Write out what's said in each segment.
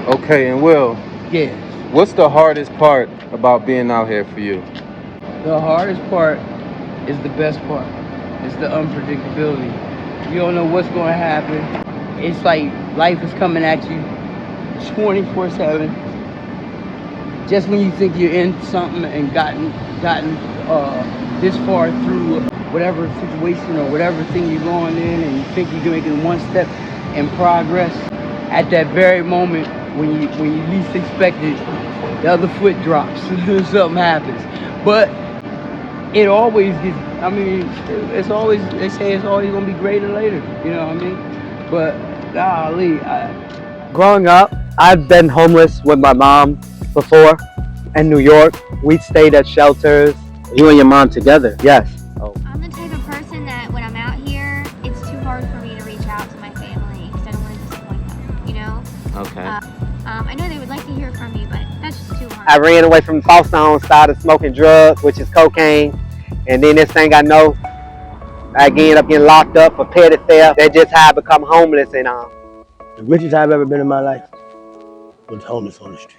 Okay, and Will, Yeah. what's the hardest part about being out here for you? The hardest part is the best part. It's the unpredictability. You don't know what's going to happen. It's like life is coming at you 24/7. Just when you think you're in something and gotten this far through whatever situation or whatever thing you're going in, and you think you're making one step in progress, at that very moment when you least expect it, the other foot drops. Something happens. But it always gets, I mean, it's always, they say it's always gonna be greater later, you know what I mean? But golly, Growing up, I've been homeless with my mom before in New York. We stayed at shelters. You and your mom together? Yes. I'm the type of person that when I'm out here, it's too hard for me to reach out to my family because I don't want to disappoint them, you know? Okay. I know they would like to hear from me, but that's just too hard. I ran away from foster home, started smoking drugs, which is cocaine. And then this thing I know, I ended up getting locked up for petty theft. That's just how I become homeless. And The richest I've ever been in my life was homeless on the streets.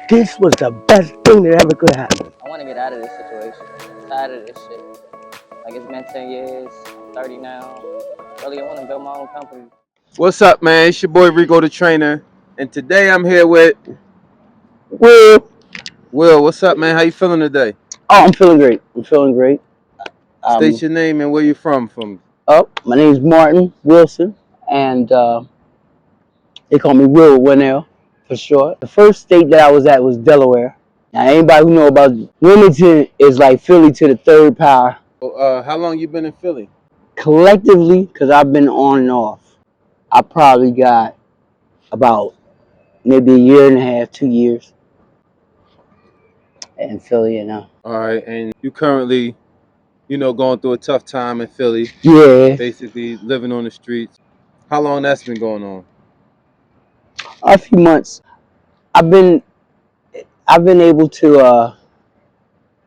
This was the best thing that ever could happen. I want to get out of this situation. I'm tired of this shit. Like, it's been 10 years. I'm 30 now. Really, I want to build my own company. What's up, man? It's your boy Rico the Trainer, and today I'm here with Well, Will. What's up, man? How you feeling today? oh, I'm feeling great. I'm feeling great. State your name and where you from. My name is Martin Wilson, and they call me Will Winnell for short. The first state that I was at was Delaware. Now, anybody who know about Wilmington is like Philly to the third power. How long you been in Philly? Collectively, because I've been on and off, I probably got about maybe a year and a half, 2 years in Philly, you know. All right, and you currently, going through a tough time in Philly, Yeah, basically living on the streets. How long that's been going on? a few months. I've been able to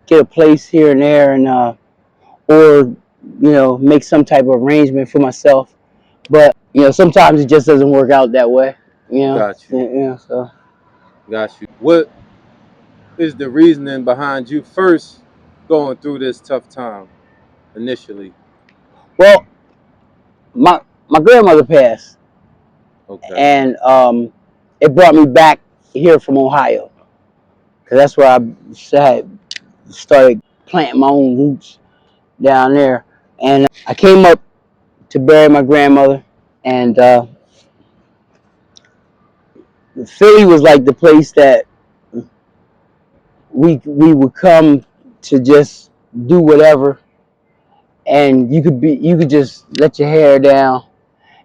get a place here and there, and or make some type of arrangement for myself. But sometimes it just doesn't work out that way. Got you. So Got you. What is the reasoning behind you first going through this tough time initially? well, my grandmother passed, Okay. and it brought me back here from Ohio, because that's where I had started planting my own roots down there. And I came up to bury my grandmother, and Philly was like the place that we would come to just do whatever, and you could just let your hair down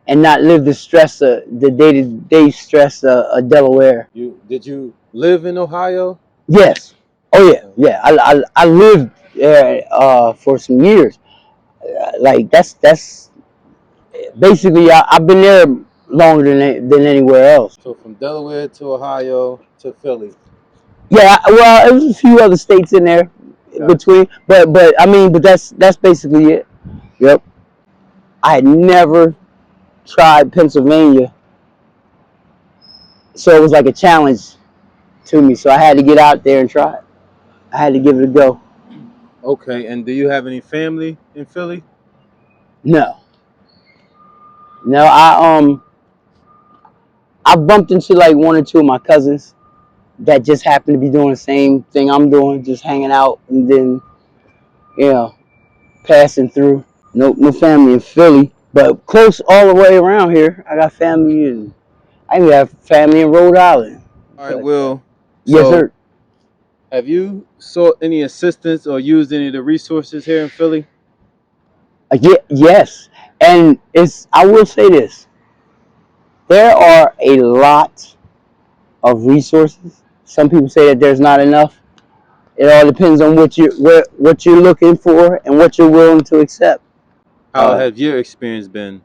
and not live the stress of the day-to-day stress of Delaware. Did you live in Ohio? Yes. Oh yeah. I lived there for some years. Like that's basically I've been there longer than anywhere else. So from Delaware to Ohio to Philly. Yeah, well, there's a few other states in there between, but I mean, but that's basically it. Yep. I had never tried Pennsylvania, so it was like a challenge to me. So I had to get out there and try it. I had to give it a go. Okay, and do you have any family in Philly? No, I bumped into like one or two of my cousins that just happened to be doing the same thing I'm doing, just hanging out, and then passing through. No family in Philly, but close all the way around here. I got family, and I even have family in Rhode Island. All right, Will. Yes, So, sir. have you sought any assistance or used any of the resources here in Philly? Yes, and I will say this: there are a lot of resources. Some people say that there's not enough. It all depends on what you're looking for and what you're willing to accept. How have your experience been?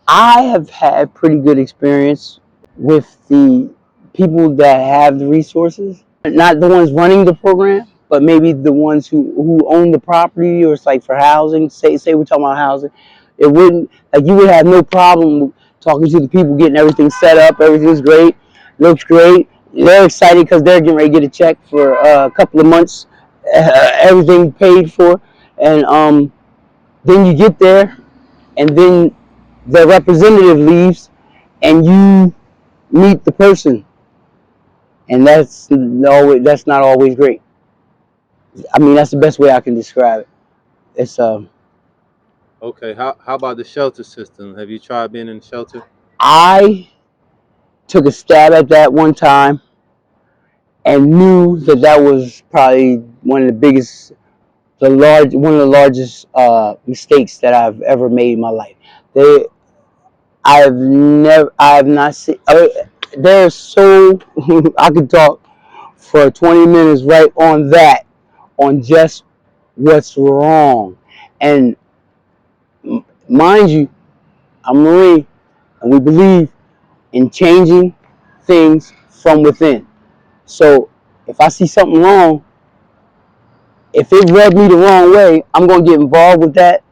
I have had pretty good experience with the people that have the resources. Not the ones running the program, but maybe the ones who own the property, or it's like for housing. Say we're talking about housing. It wouldn't, like, you would have no problem talking to the people, getting everything set up, everything's great. Looks great. They're excited because they're getting ready to get a check for a couple of months, everything paid for, and then you get there, and then the representative leaves, and you meet the person, and that's not always great. I mean, that's the best way I can describe it. It's Okay. How about the shelter system? Have you tried being in the shelter? I took a stab at that one time and knew that that was probably one of the biggest, one of the largest mistakes that I've ever made in my life. They, I have not seen. They're so I could talk for 20 minutes right on that, on just what's wrong, and mind you, I'm Marine, and we believe in changing things from within. So if I see something wrong, if it rubbed me the wrong way, I'm gonna get involved with that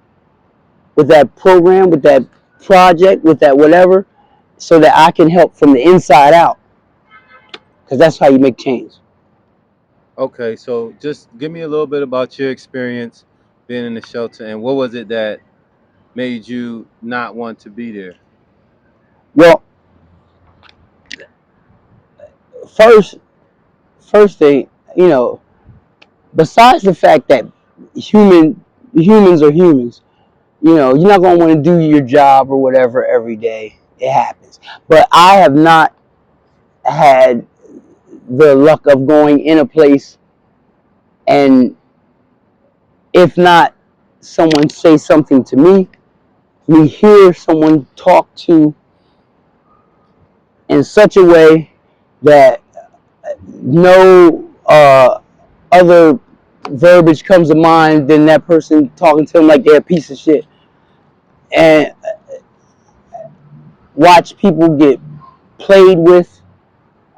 program, with that project, with that whatever, so that I can help from the inside out. Because that's how you make change. Okay. So just give me a little bit about your experience being in the shelter, and what was it that made you not want to be there? Well, first, first thing, you know, besides the fact that humans are humans, you're not gonna want to do your job or whatever every day. It happens. But I have not had the luck of going in a place and if not someone say something to me hear someone talk to in such a way that no other verbiage comes to mind than that person talking to them like they're a piece of shit, and watch people get played with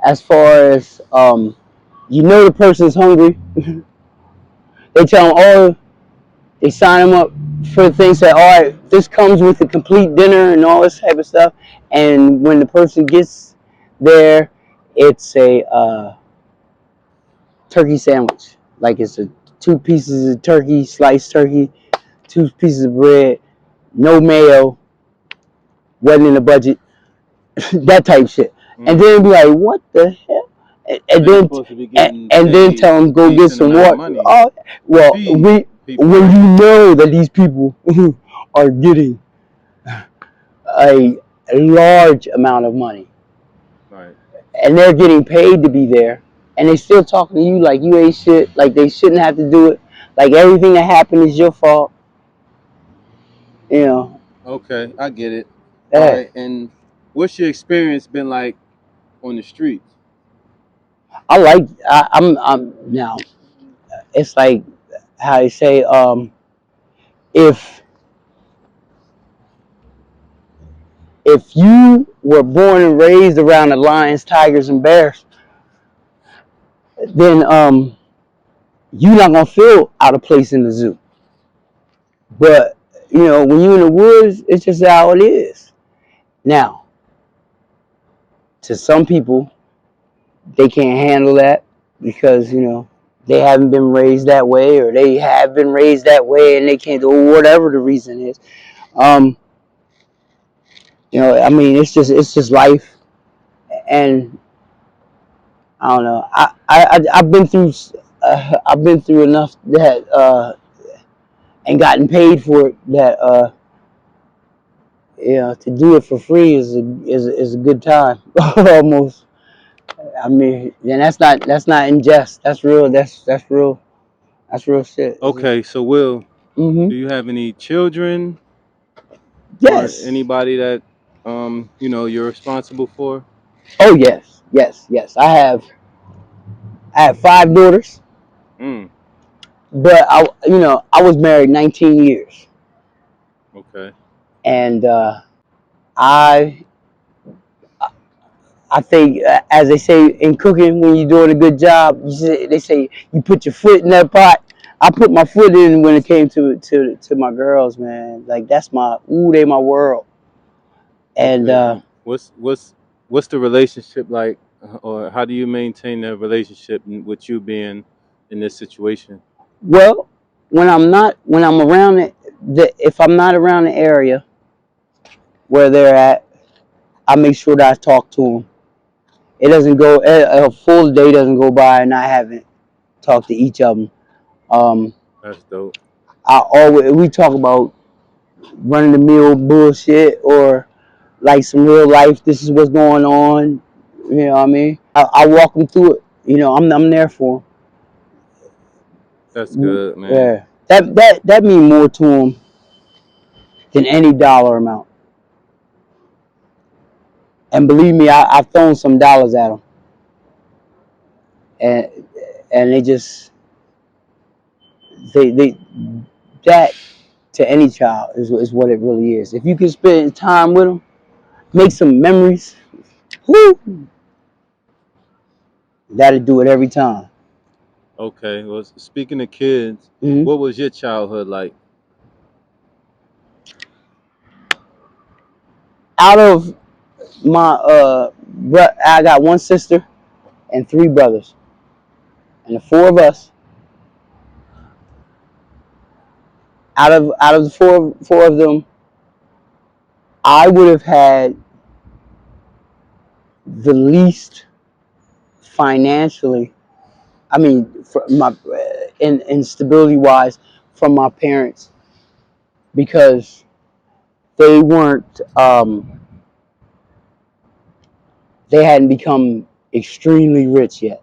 as far as the person's hungry. They tell them, oh, they sign them up for things that, all right, this comes with a complete dinner and all this type of stuff. And when the person gets there, it's a turkey sandwich. Like it's a 2 pieces of turkey, sliced turkey, 2 pieces of bread, no mayo, wasn't in the budget, that type shit. And Mm. then be like, what the hell? And So you're then supposed to be getting and then paid tell them a go get decent some amount of water. money Oh, to well, feed people, when right? you know that these people are getting a large amount of money Right. and they're getting paid to be there, and they still talking to you like you ain't shit, like they shouldn't have to do it, like everything that happened is your fault. You know, Okay, I get it. All hey, right, and what's your experience been like on the streets? I'm now. It's like how they say, if if you were born and raised around the lions, tigers, and bears, then you're not gonna feel out of place in the zoo. But when you're in the woods, it's just how it is. Now, to some people, they can't handle that because they haven't been raised that way, or they have been raised that way and they can't do whatever the reason is. Um, I mean, it's just life, and I don't know. I've been through enough that and gotten paid for it that to do it for free is a good time almost. I mean, and that's not in jest. That's real. That's real. That's real shit. Okay, so Will, Mm-hmm. do you have any children or Yes. anybody that you're responsible for? Oh yes. Yes. Yes. I have 5 daughters, Mm, but I was married 19 years, okay. and I I think, as they say in cooking, when you're doing a good job, they say you put your foot in that pot. I put my foot in when it came to my girls, man. Like that's they my world. And Okay. What's the relationship like or how do you maintain a relationship with you being in this situation? Well, when I'm around if I'm not around the area where they're at, I make sure that I talk to them. It doesn't go a full day doesn't go by and I haven't talked to each of them. Um, That's dope. I always we talk about running the mill bullshit or like some real life. This is what's going on. You know what I mean? I walk them through it. You know, I'm there for That's them. good, man. Yeah, that mean more to them than any dollar amount. And believe me, I've thrown some dollars at them, and they just they that to any child is what it really is. If you can spend time with them, make some memories, whoo, that'll do it every time. Okay. Well, speaking of kids, Hmm. what was your childhood like? Out of my I got one sister and three brothers, and the four of us. Out of the four of them, I would have had the least financially. I mean, for my in stability wise, from my parents because they weren't they hadn't become extremely rich yet.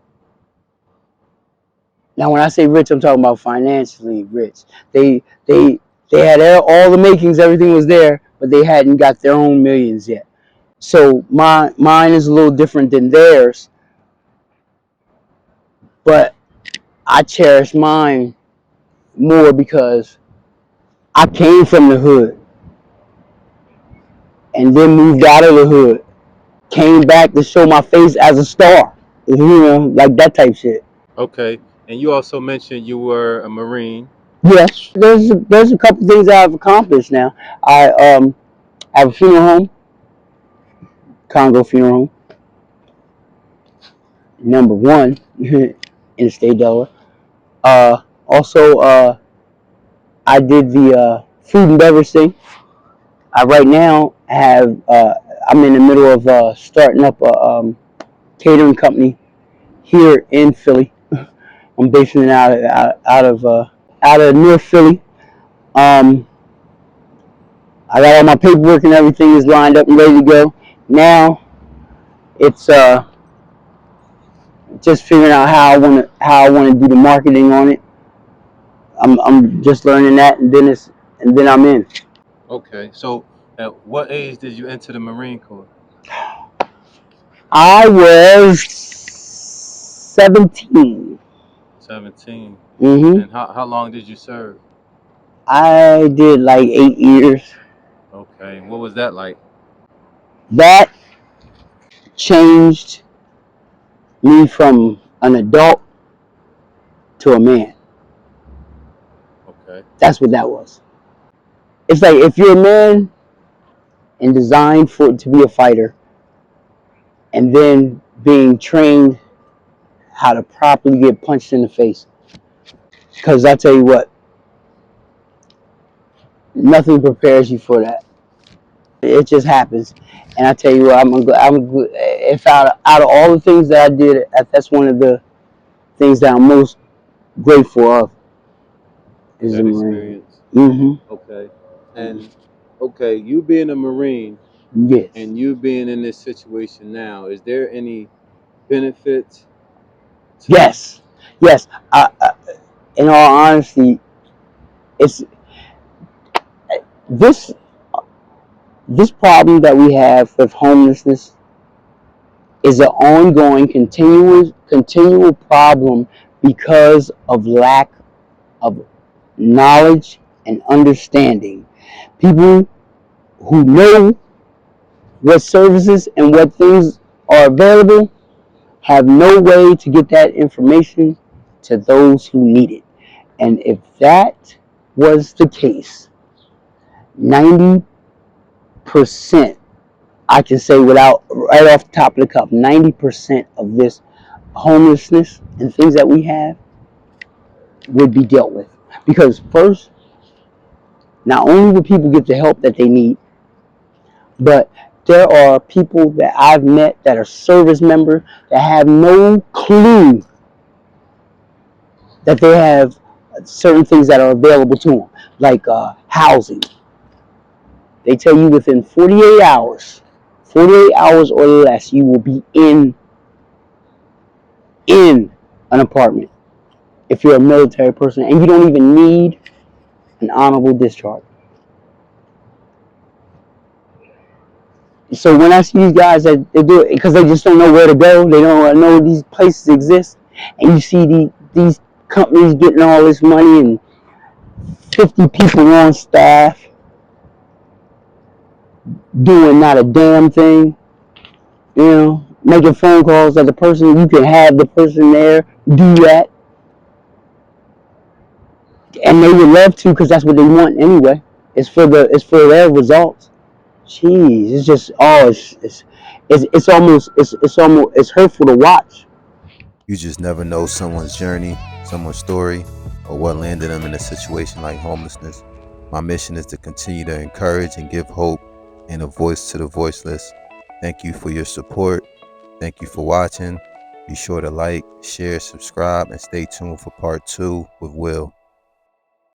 Now, when I say rich, I'm talking about financially rich. They had all the makings, everything was there, but they hadn't got their own millions yet. So mine is a little different than theirs, but I cherish mine more because I came from the hood and then moved out of the hood, came back to show my face as a star, you know, like that type shit. Okay. And you also mentioned you were a Marine. Yes, there's a couple things I've accomplished now. I have a funeral home, Congo Funeral Home, number one in the state of Delaware. Also, I did the food and beverage thing. I right now have I'm in the middle of starting up a catering company here in Philly. I'm basing it out of near Philly. Um, I got all my paperwork and everything is lined up and ready to go. Now it's just figuring out how I want to do the marketing on it. I'm just learning that, and then I'm in. Okay. So, at what age did you enter the Marine Corps? I was 17. 17. Hmm. And how long did you serve? I did like 8 years. Okay. And what was that like? That changed me from an adult to a man. Okay. That's what that was. It's like if you're a man and designed for to be a fighter, and then being trained how to properly get punched in the face. Because I tell you what, nothing prepares you for that. It just happens. And I tell you what, if out of all the things that I did, that's one of the things that I'm most grateful of is the That Marine. experience. Mm-hmm. Okay. And okay, you being a Marine Yes. and you being in this situation now, is there any benefits to Yes. Yes. In all honesty, it's this this problem that we have with homelessness is an ongoing, continual problem because of lack of knowledge and understanding. People who know what services and what things are available have no way to get that information to those who need it. And if that was the case, 90%, I can say without right off the top of the cup, 90% of this homelessness and things that we have would be dealt with. Because first, not only will people get the help that they need, but there are people that I've met that are service members that have no clue that they have certain things that are available to them, like housing. They tell you within 48 hours or less, you will be in an apartment if you're a military person, and you don't even need an honorable discharge. So when I see these guys that they do it because they just don't know where to go, they don't know these places exist, and you see these companies getting all this money and 50 people on staff doing not a damn thing, making phone calls at the person, you can have the person there do that, and they would love to because that's what they want anyway. It's for their results. Jeez, it's just it's hurtful to watch. You just never know someone's journey, someone's story, or what landed them in a situation like homelessness. My mission is to continue to encourage and give hope and a voice to the voiceless. Thank you for your support. Thank you for watching. Be sure to like, share, subscribe, and stay tuned for part 2 with WiL.